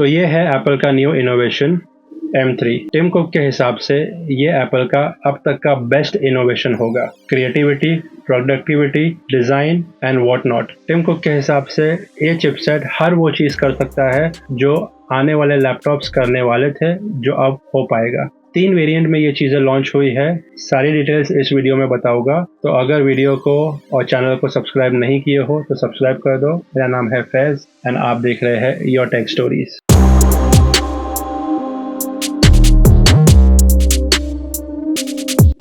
तो ये है एप्पल का new innovation M3। Tim Cook के हिसाब से ये एप्पल का अब तक का बेस्ट इनोवेशन होगा। Creativity, productivity, design and what not. Tim Cook के हिसाब से ये चिपसेट हर वो चीज़ कर सकता है जो आने वाले लैपटॉप्स करने वाले थे, जो अब हो पाएगा। 3 वेरिएंट में ये चीज़ें लॉन्च हुई है। सारी डिटेल्स इस वीडियो में बताऊंगा। तो अगर वीडियो को और चैनल को सब्सक्राइब नहीं किए हो तो सब्सक्राइब कर दो। मेरा नाम है फैज़ एंड आप देख रहे हैं योर टेक स्टोरीज।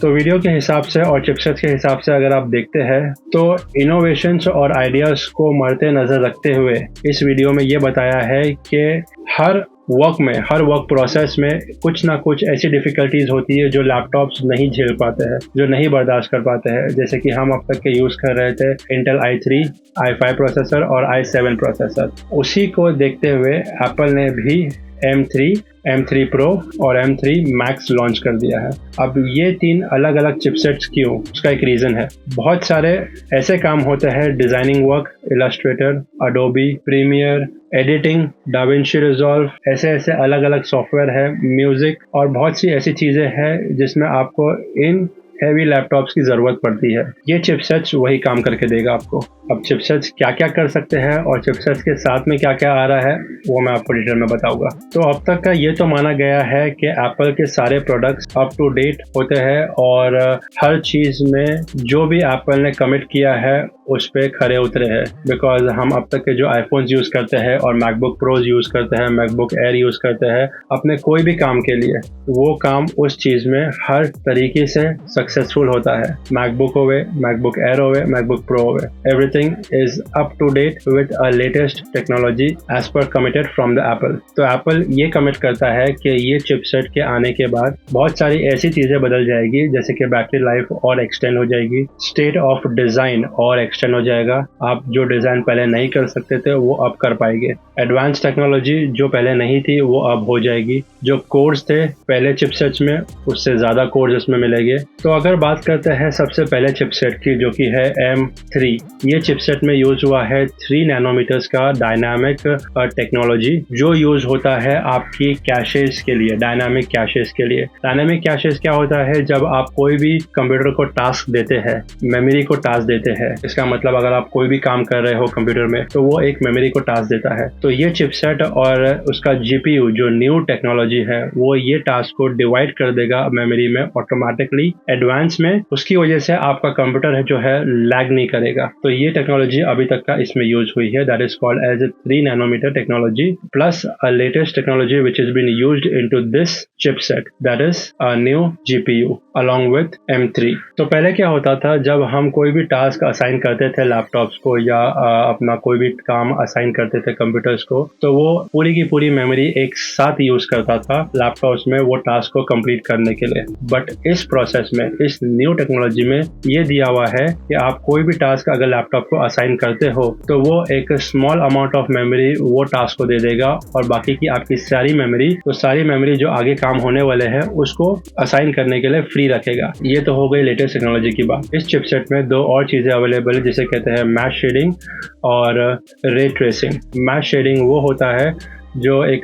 तो वीडियो के हिसाब से और चिपसेट्स के हिसाब से अगर आप देखते हैं तो इनोवेशंस और आइडियाज़ को मद्दे नज़र रखते हुए इस वीडियो में ये बताया है कि हर वर्क प्रोसेस में कुछ ना कुछ ऐसी डिफ़िकल्टीज होती है जो लैपटॉप्स नहीं झेल पाते हैं, जो नहीं बर्दाश्त कर पाते हैं। जैसे कि हम अब तक के यूज़ कर रहे थे इंटेल i3, i5 प्रोसेसर और i7 प्रोसेसर। उसी को देखते हुए एप्पल ने भी M3 Pro और M3 Max लॉन्च कर दिया है। अब ये 3 अलग अलग चिपसेट्स क्यों, उसका एक रीज़न है। बहुत सारे ऐसे काम होते हैं, designing work, illustrator, Adobe Premiere, editing, DaVinci Resolve, ऐसे अलग अलग सॉफ्टवेयर है, म्यूज़िक और बहुत सी ऐसी चीज़ें हैं जिसमें आपको इन हैवी लैपटॉप्स की ज़रूरत पड़ती है। ये चिपसेट्स वही काम करके देगा आपको। अब चिपसेट्स क्या क्या कर सकते हैं और चिपसेट्स के साथ में क्या क्या आ रहा है वो मैं आपको डिटेल में बताऊंगा। तो अब तक का ये तो माना गया है कि एप्पल के सारे प्रोडक्ट्स अप टू डेट होते हैं और हर चीज़ में जो भी एप्पल ने कमिट किया है उस पर खरे उतरे हैं। बिकॉज हम अब तक के जो आईफोन्स यूज़ करते हैं और मैकबुक प्रोज यूज़ करते हैं, मैकबुक एयर यूज़ करते हैं अपने कोई भी काम के लिए, वो काम उस चीज़ में हर तरीके से सक्सेसफुल होता है। मैकबुक होवे, मैकबुक एयर होवे, मैकबुक प्रो होवे, everything is up to date with a latest technology as per committed from the Apple। तो Apple ये कमिट करता है कि ये चिपसेट के आने के बाद बहुत सारी ऐसी चीज़ें बदल जाएगी, जैसे कि बैटरी लाइफ और एक्सटेंड हो जाएगी, स्टेट ऑफ डिज़ाइन और एक्सटेंड हो जाएगा। आप जो डिज़ाइन पहले नहीं कर सकते थे वो अब कर पाएंगे। एडवांस टेक्नोलॉजी जो पहले नहीं थी वो अब हो जाएगी। जो कोड्स थे पहले चिपसेट्स में उससे ज़्यादा कोड्स इसमें मिलेंगे। तो अगर बात करते हैं सबसे पहले चिपसेट की, जो कि है M3, ये चिपसेट में यूज हुआ है 3 नैनोमीटर्स का डायनामिक टेक्नोलॉजी, जो यूज होता है आपकी कैशेस के लिए, डायनामिक कैशेस के लिए। डायनामिक कैशेस क्या होता है? जब आप कोई भी कंप्यूटर को टास्क देते हैं, मेमोरी को टास्क देते हैं, इसका मतलब अगर आप कोई भी काम कर रहे हो कंप्यूटर में तो वो एक मेमोरी को टास्क देता है। तो ये चिपसेट और उसका GPU जो न्यू टेक्नोलॉजी है वो ये टास्क को डिवाइड कर देगा मेमोरी में ऑटोमेटिकली एडवांस में। उसकी वजह से आपका कंप्यूटर है जो है लैग नहीं करेगा। तो ये टेक्नोलॉजी अभी तक का इसमें यूज हुई है, that is called as 3 nanometer technology plus a latest technology which is been used into this chipset, that is a new GPU along with M3। तो पहले क्या होता था, जब हम कोई भी टास्क असाइन करते थे लैपटॉप्स को या अपना कोई भी काम असाइन करते थे कंप्यूटर्स को, तो वो पूरी की पूरी मेमोरी एक साथ यूज करता था लैपटॉप्स में वो टास्क को कंप्लीट करने के लिए। बट इस प्रोसेस में, इस न्यू टेक्नोलॉजी में ये दिया हुआ है कि आप कोई भी टास्क अगर लैपटॉप को असाइन करते हो तो वो एक स्मॉल अमाउंट ऑफ मेमोरी वो टास्क को दे देगा और बाकी की आपकी सारी मेमोरी जो आगे काम होने वाले हैं उसको असाइन करने के लिए फ्री रखेगा। ये तो हो गई लेटेस्ट टेक्नोलॉजी की बात। इस चिपसेट में 2 और चीज़ें अवेलेबल है जिसे कहते हैं मैश शेडिंग और रे ट्रेसिंग। मैश शेडिंग वो होता है जो एक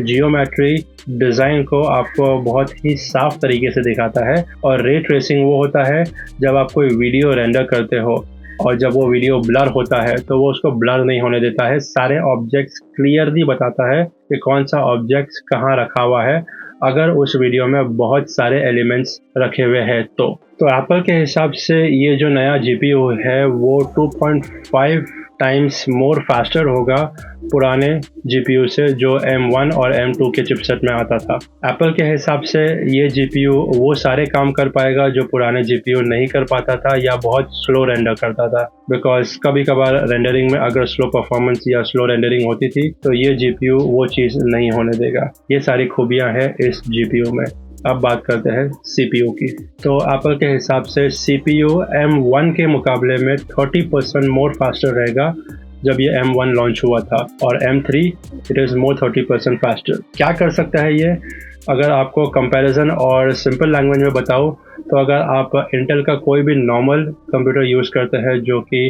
जियोमेट्री डिज़ाइन को आपको बहुत ही साफ तरीके से दिखाता है, और रे ट्रेसिंग वो होता है जब आप कोई वीडियो रेंडर करते हो और जब वो वीडियो ब्लर होता है तो वो उसको ब्लर नहीं होने देता है, सारे ऑब्जेक्ट्स क्लियरली बताता है कि कौन सा ऑब्जेक्ट कहाँ रखा हुआ है अगर उस वीडियो में बहुत सारे एलिमेंट्स रखे हुए हैं। तो एप्पल के हिसाब से ये जो नया GPU है वो 2.5 टाइम्स मोर फास्टर होगा पुराने GPU से जो M1 और M2 के चिपसेट में आता था। एप्पल के हिसाब से ये GPU वो सारे काम कर पाएगा जो पुराने GPU नहीं कर पाता था या बहुत स्लो रेंडर करता था। बिकॉज कभी कभार रेंडरिंग में अगर स्लो परफॉर्मेंस या स्लो रेंडरिंग होती थी तो ये GPU वो चीज़ नहीं होने देगा। ये सारी खूबियाँ हैं इस GPU में। अब बात करते हैं CPU की। तो एप्पल के हिसाब से CPU M1 के मुकाबले में 30% मोर फास्टर रहेगा जब ये M1 लॉन्च हुआ था, और M3 it is more 30% faster. क्या कर सकता है ये? अगर आपको कंपैरिजन और सिंपल लैंग्वेज में बताओ तो अगर आप इंटेल का कोई भी नॉर्मल कंप्यूटर यूज़ करते हैं जो कि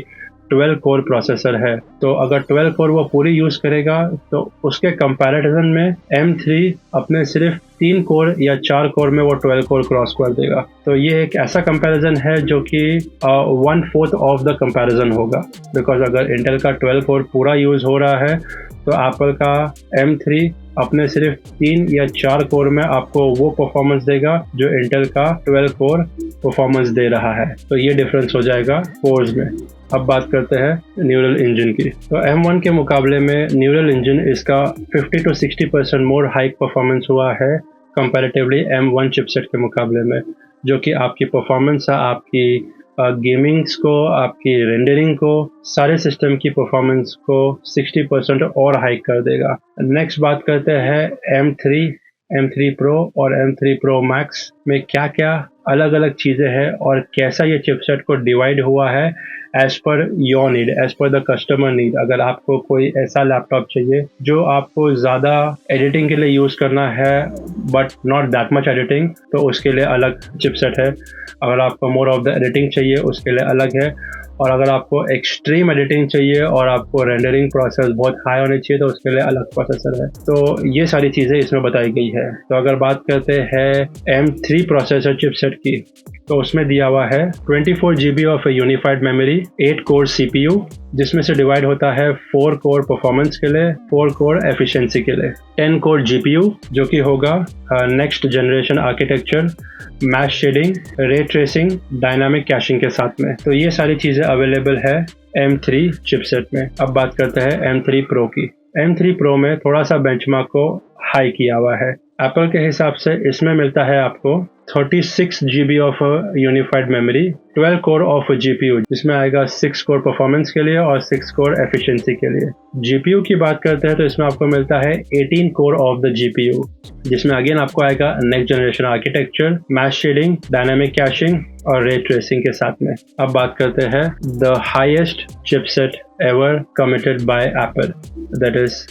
12 कोर प्रोसेसर है, तो अगर 12 कोर वो पूरी यूज़ करेगा तो उसके कंपैरिजन में M3 अपने सिर्फ 3 कोर या 4 कोर में वो 12 कोर क्रॉस कर देगा। तो ये एक ऐसा कंपैरिजन है जो कि 1/4 ऑफ द कंपैरिजन होगा, बिकॉज अगर इंटेल का 12 कोर पूरा यूज़ हो रहा है तो एप्पल का M3 अपने सिर्फ 3 या 4 कोर में आपको वो परफॉर्मेंस देगा जो इंटेल का 12 कोर परफॉर्मेंस दे रहा है। तो ये डिफरेंस हो जाएगा कोर्स में। अब बात करते हैं न्यूरल इंजन की। तो M1 के मुकाबले में न्यूरल इंजन इसका 50 to 60% मोर हाई परफॉर्मेंस हुआ है कंपैरेटिवली M1 चिपसेट के मुकाबले में, जो कि आपकी परफॉर्मेंस है, आपकी गेमिंग्स को, आपकी रेंडरिंग को, सारे सिस्टम की परफॉर्मेंस को 60% और हाई कर देगा। नेक्स्ट बात करते हैं M3 Pro और M3 Pro Max में क्या क्या अलग अलग चीज़ें हैं और कैसा ये चिपसेट को डिवाइड हुआ है as per your need, as per the customer need. अगर आपको कोई ऐसा लैपटॉप चाहिए जो आपको ज़्यादा एडिटिंग के लिए यूज़ करना है but not that much editing, तो उसके लिए अलग चिपसेट है। अगर आपको मोर ऑफ द एडिटिंग चाहिए उसके लिए अलग है, और अगर आपको एक्सट्रीम एडिटिंग चाहिए और आपको रेंडरिंग प्रोसेस बहुत हाई होनी चाहिए तो उसके लिए अलग प्रोसेसर है। तो ये सारी चीज़ें इसमें बताई गई है। तो अगर बात करते हैं M3 प्रोसेसर चिपसेट की, तो उसमें दिया हुआ है 24 GB of unified memory, 8 core CPU, जिसमें से डिवाइड होता है 4 कोर परफॉर्मेंस के लिए, 4 कोर एफिशिएंसी के लिए, 10 कोर GPU जो कि होगा next generation architecture, mesh shading, ray tracing, dynamic caching के साथ में। तो ये सारी चीज़ें अवेलेबल है M3 चिपसेट में। अब बात करते हैं M3 Pro की। M3 Pro में थोड़ा सा बेंचमार्क को हाई किया हुआ है। एप्पल के हिसाब से इसमें मिलता है आपको 36 GB of unified memory, 12 core of GPU, जिसमें आएगा 6 कोर परफॉर्मेंस के लिए और 6 कोर एफिशिएंसी के लिए। GPU की बात करते हैं तो इसमें आपको मिलता है 18 कोर ऑफ द GPU, जिसमें अगेन आपको आएगा next generation architecture, mesh shading, dynamic caching और रे ट्रेसिंग के साथ में। अब बात करते हैं the highest chipset ever committed by Apple, that is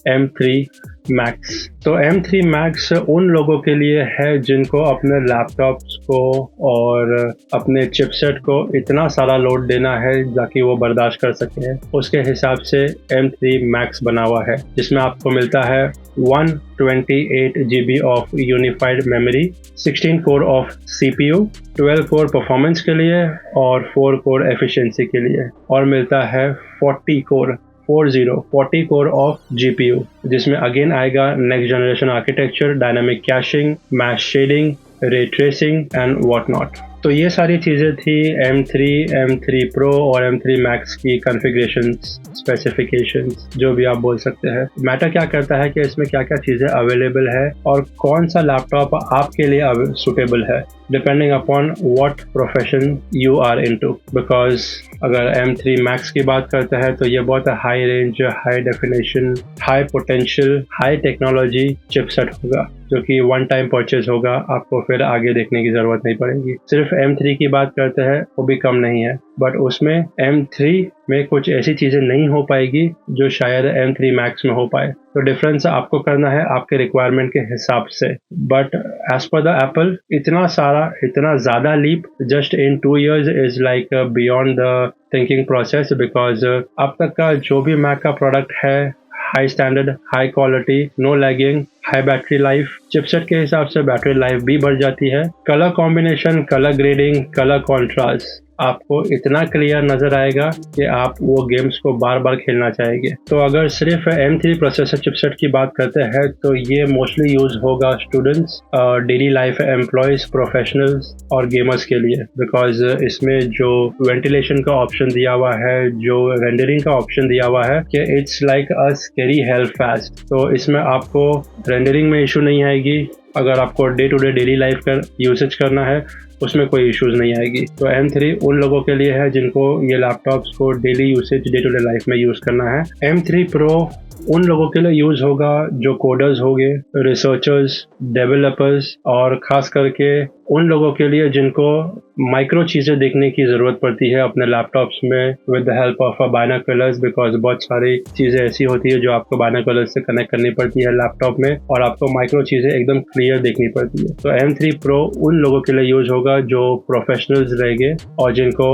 M3 Max। तो M3 Max उन लोगों के लिए है जिनको अपने लैपटॉप्स को और अपने चिपसेट को इतना सारा लोड देना है ताकि वो बर्दाश्त कर सके। उसके हिसाब से M3 Max बना हुआ है, जिसमें आपको मिलता है 128 GB of unified memory, 16 core of CPU, 12 core performance के लिए और 4 कोर एफिशिएंसी के लिए, और मिलता है 40 कोर ऑफ GPU, जिसमें अगेन आएगा next generation architecture, dynamic caching, mesh shading, ray tracing and what not. तो ये सारी चीज़ें थी M3 Pro और M3 Max की कॉन्फ़िगरेशन स्पेसिफिकेशंस, जो भी आप बोल सकते हैं। मैटर क्या करता है कि इसमें क्या क्या चीज़ें अवेलेबल है और कौन सा लैपटॉप आपके लिए सुटेबल है, depending upon what profession you are into. Because अगर M3 Max की बात करते हैं तो ये बहुत high range, high definition, high potential, high technology chipset होगा, जो कि वन टाइम परचेज होगा, आपको फिर आगे देखने की ज़रूरत नहीं पड़ेगी। सिर्फ M3 की बात करते हैं वो भी कम नहीं है, बट उसमें M3 में कुछ ऐसी चीज़ें नहीं हो पाएगी जो शायद M3 Max में हो पाए। तो डिफरेंस आपको करना है आपके रिक्वायरमेंट के हिसाब से। But as per the Apple, इतना ज़्यादा leap just in 2 years is like beyond the thinking process, because अब तक का जो भी मैक का प्रोडक्ट है, high standard, high quality, no lagging, high battery life. Chipset के हिसाब से बैटरी लाइफ भी बढ़ जाती है। Colour combination, colour grading, colour contrast आपको इतना क्लियर नजर आएगा कि आप वो गेम्स को बार बार खेलना चाहेंगे। तो अगर सिर्फ M3 प्रोसेसर चिपसेट की बात करते हैं तो ये मोस्टली यूज होगा students, daily life employees, professionals और गेमर्स के लिए, बिकॉज इसमें जो वेंटिलेशन का ऑप्शन दिया हुआ है, जो रेंडरिंग का ऑप्शन दिया हुआ है कि it's like a scary hello fast. तो इसमें आपको रेंडरिंग में इशू नहीं आएगी। अगर आपको day to day daily life का यूसेज करना है उसमें कोई इश्यूज नहीं आएगी। तो M3 उन लोगों के लिए है जिनको ये लैपटॉप्स को daily usage, day to day life में यूज़ करना है। M3 Pro उन लोगों के लिए यूज़ होगा जो कोडर्स होंगे, रिसर्चर्स, डेवलपर्स, और ख़ास करके उन लोगों के लिए जिनको माइक्रो चीज़ें देखने की ज़रूरत पड़ती है अपने लैपटॉप्स में with the help of binoculars, because बहुत सारी चीज़ें ऐसी होती है जो आपको बाइनोकुलर्स से कनेक्ट करनी पड़ती है लैपटॉप में, और आपको माइक्रो चीज़ें एकदम क्लियर देखनी पड़ती है। तो M3 Pro उन लोगों के लिए यूज़ होगा जो प्रोफेशनल्स रहेंगे और जिनको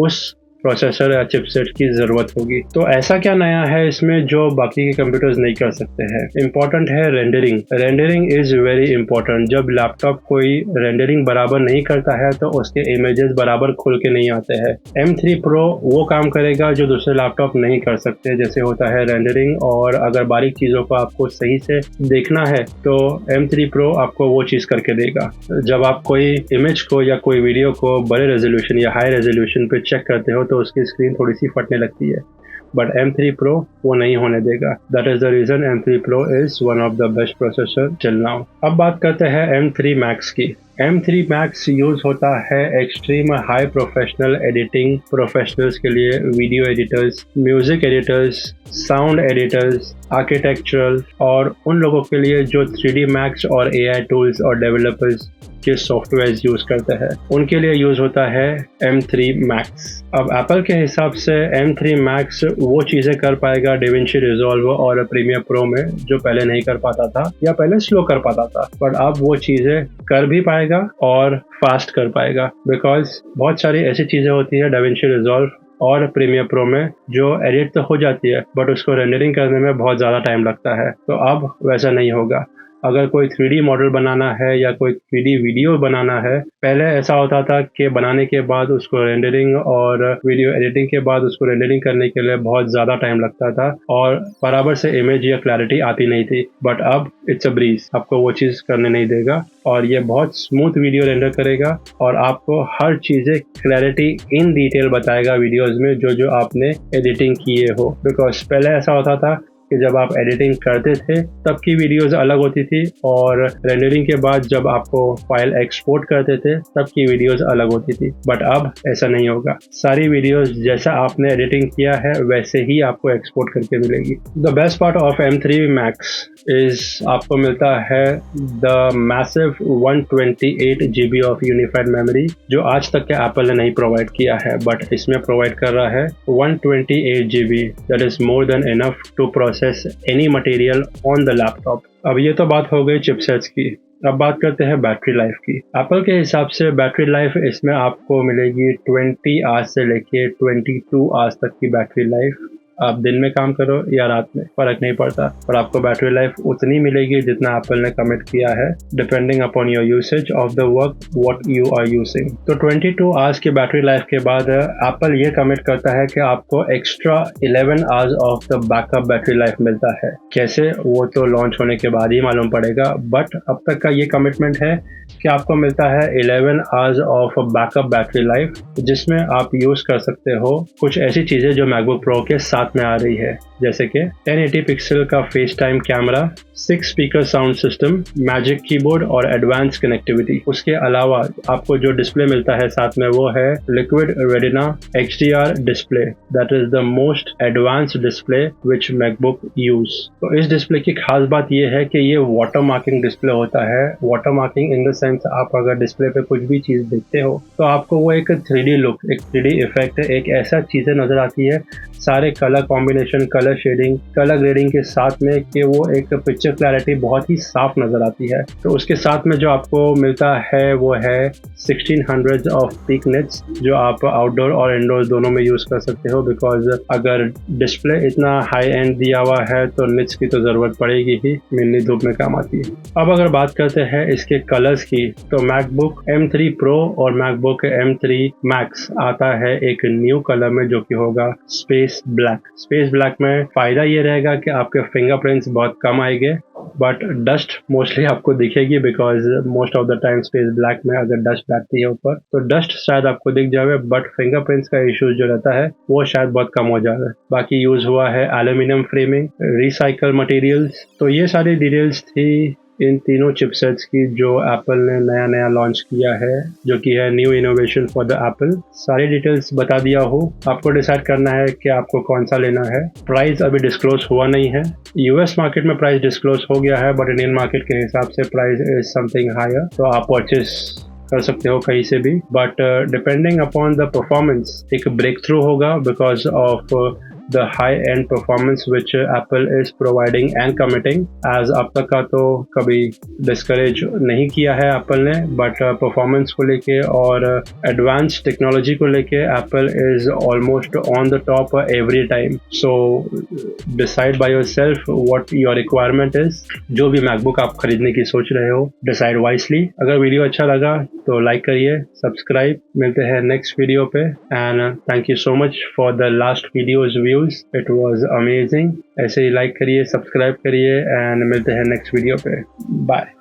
उस प्रोसेसर या चिपसेट की ज़रूरत होगी। तो ऐसा क्या नया है इसमें जो बाकी के कंप्यूटर्स नहीं कर सकते हैं? इम्पॉर्टेंट है rendering. Rendering is very important. जब लैपटॉप कोई रेंडरिंग बराबर नहीं करता है तो उसके इमेजेस बराबर खुल के नहीं आते हैं। M3 Pro वो काम करेगा जो दूसरे लैपटॉप नहीं कर सकते, जैसे होता है रेंडरिंग, और अगर बारीक चीज़ों को आपको सही से देखना है तो M3 Pro आपको वो चीज़ करके देगा। जब आप कोई इमेज को या कोई वीडियो को बड़े रेजोल्यूशन या हाई रेजोल्यूशन पे चेक करते हो तो उसकी स्क्रीन थोड़ी सी फटने लगती है, बट M3 Pro वो नहीं होने देगा। That is the reason M3 Pro is one of the best processor till now. अब बात करते हैं M3 Max की। M3 Max यूज होता है extreme high professional editing professionals के लिए, video editors, music editors, sound editors, architectural, और उन लोगों के लिए जो 3D Max और AI टूल्स और डेवलपर्स के सॉफ्टवेयर यूज करते हैं, उनके लिए यूज होता है M3 Max। अब एप्पल के हिसाब से M3 Max वो चीज़ें कर पाएगा DaVinci Resolve और Premiere Pro में जो पहले नहीं कर पाता था या पहले स्लो कर पाता था, बट अब वो चीज़ें कर भी पाएगा और फास्ट कर पाएगा, बिकॉज बहुत सारी ऐसी चीज़ें होती है DaVinci Resolve और प्रीमियर प्रो में जो एडिट तो हो जाती है बट उसको रेंडरिंग करने में बहुत ज़्यादा टाइम लगता है। तो अब वैसा नहीं होगा। अगर कोई 3D मॉडल बनाना है या कोई 3D वीडियो बनाना है, पहले ऐसा होता था कि बनाने के बाद उसको रेंडरिंग और वीडियो एडिटिंग के बाद उसको रेंडरिंग करने के लिए बहुत ज़्यादा टाइम लगता था और बराबर से इमेज या क्लैरिटी आती नहीं थी, बट अब इट्स अ ब्रीज, आपको वो चीज़ करने नहीं देगा और ये बहुत स्मूथ वीडियो रेंडर करेगा और आपको हर चीज़ें क्लैरिटी इन डिटेल बताएगा वीडियोज़ में जो जो आपने एडिटिंग किए हो। बिकॉज पहले ऐसा होता था कि जब आप एडिटिंग करते थे तब की वीडियोस अलग होती थी और रेंडरिंग के बाद जब आपको फाइल एक्सपोर्ट करते थे तब की वीडियोस अलग होती थी, बट अब ऐसा नहीं होगा। सारी वीडियोस जैसा आपने एडिटिंग किया है वैसे ही आपको एक्सपोर्ट करके मिलेगी। The best part of M3 Max is आपको मिलता है the massive 128 GB of unified memory जो आज तक के एप्पल ने नहीं प्रोवाइड किया है, बट इसमें प्रोवाइड कर रहा है 128 GB। That is more than enough to process any material on the laptop। अब ये तो बात हो गई चिपसेट्स की। अब बात करते हैं बैटरी लाइफ की। एप्पल के हिसाब से बैटरी लाइफ इसमें आपको मिलेगी 20 आवर्स से लेके 22 आवर्स तक की बैटरी लाइफ। आप दिन में काम करो या रात में फर्क नहीं पड़ता, पर आपको बैटरी लाइफ उतनी मिलेगी जितना एप्पल ने कमिट किया है, depending upon your usage of the work what you are using. तो 22 आवर्स की बैटरी लाइफ के बाद एप्पल ये कमिट करता है कि आपको extra 11 hours of the backup battery life मिलता है। कैसे, वो तो लॉन्च होने के बाद ही मालूम पड़ेगा, बट अब तक का ये कमिटमेंट है कि आपको मिलता है 11 hours of backup battery life, जिसमें आप यूज कर सकते हो कुछ ऐसी चीजें जो मैकबुक प्रो के साथ में आ रही है, जैसे कि 1080 पिक्सल का face time camera, 6 speaker sound system, magic keyboard और एडवांस कनेक्टिविटी। उसके अलावा आपको जो डिस्प्ले मिलता है साथ में वो है liquid retina HDR display. That is the most advanced display which MacBook use. तो इस डिस्प्ले की खास बात ये है कि ये वाटर मार्किंग डिस्प्ले होता है। Water marking in the sense, आप अगर डिस्प्ले पे कुछ भी चीज देखते हो तो आपको वो एक 3D लुक, एक 3D इफेक्ट, एक ऐसा चीजें नजर आती है, सारे colour combination, colour shading, colour grading के साथ में, कि वो एक पिक्चर क्लैरिटी बहुत ही साफ नजर आती है। तो उसके साथ में जो आपको मिलता है वो है 1600 ऑफ पीक निट्स, जो आप आउटडोर और इंडोर दोनों में यूज कर सकते हो, बिकॉज अगर डिस्प्ले इतना हाई एंड दिया हुआ है तो निट्स की तो जरूरत पड़ेगी ही, मिलनी धूप में काम आती है। अब अगर बात करते हैं इसके कलर्स की, तो मैकबुक M3 Pro और मैकबुक M3 Max आता है एक न्यू कलर में जो कि होगा स्पेस ब्लैक। स्पेस ब्लैक में फायदा ये रहेगा कि आपके फिंगरप्रिंट्स बहुत कम आएंगे, बट डस्ट मोस्टली आपको दिखेगी, because most of the time space black में अगर डस्ट बैठती है ऊपर तो डस्ट शायद आपको दिख जाए, बट फिंगरप्रिंट्स का इश्यूज जो रहता है वो शायद बहुत कम हो जाए। बाकी यूज हुआ है एल्यूमिनियम फ्रेमिंग, रिसाइकल मटेरियल्स। तो ये सारी डिटेल्स थी इन तीनों चिपसेट्स की जो एप्पल ने नया नया लॉन्च किया है, जो कि है new innovation for the Apple. सारी डिटेल्स बता दिया हो, आपको डिसाइड करना है कि आपको कौन सा लेना है। प्राइस अभी डिस्क्लोज हुआ नहीं है। यूएस मार्केट में प्राइस डिस्क्लोज हो गया है, बट इंडियन मार्केट के हिसाब से प्राइस इज समथिंग हायर, तो आप परचेस कर सकते हो कहीं से भी, but depending upon the performance एक ब्रेक थ्रू होगा because of the high-end performance which Apple is providing and committing. As अब तक का तो कभी discourage नहीं किया है Apple ने, but performance को लेके और advanced technology को लेके Apple is almost on the top every time. So decide by yourself what your requirement is. जो भी MacBook आप खरीदने की सोच रहे हो, decide wisely. अगर वीडियो अच्छा लगा तो लाइक करिए, सब्सक्राइब। मिलते हैं नेक्स्ट वीडियो पे and thank you so much for the last videos views, it was amazing. ऐसे ही लाइक करिए, सब्सक्राइब करिए एंड मिलते हैं नेक्स्ट वीडियो पे। बाय।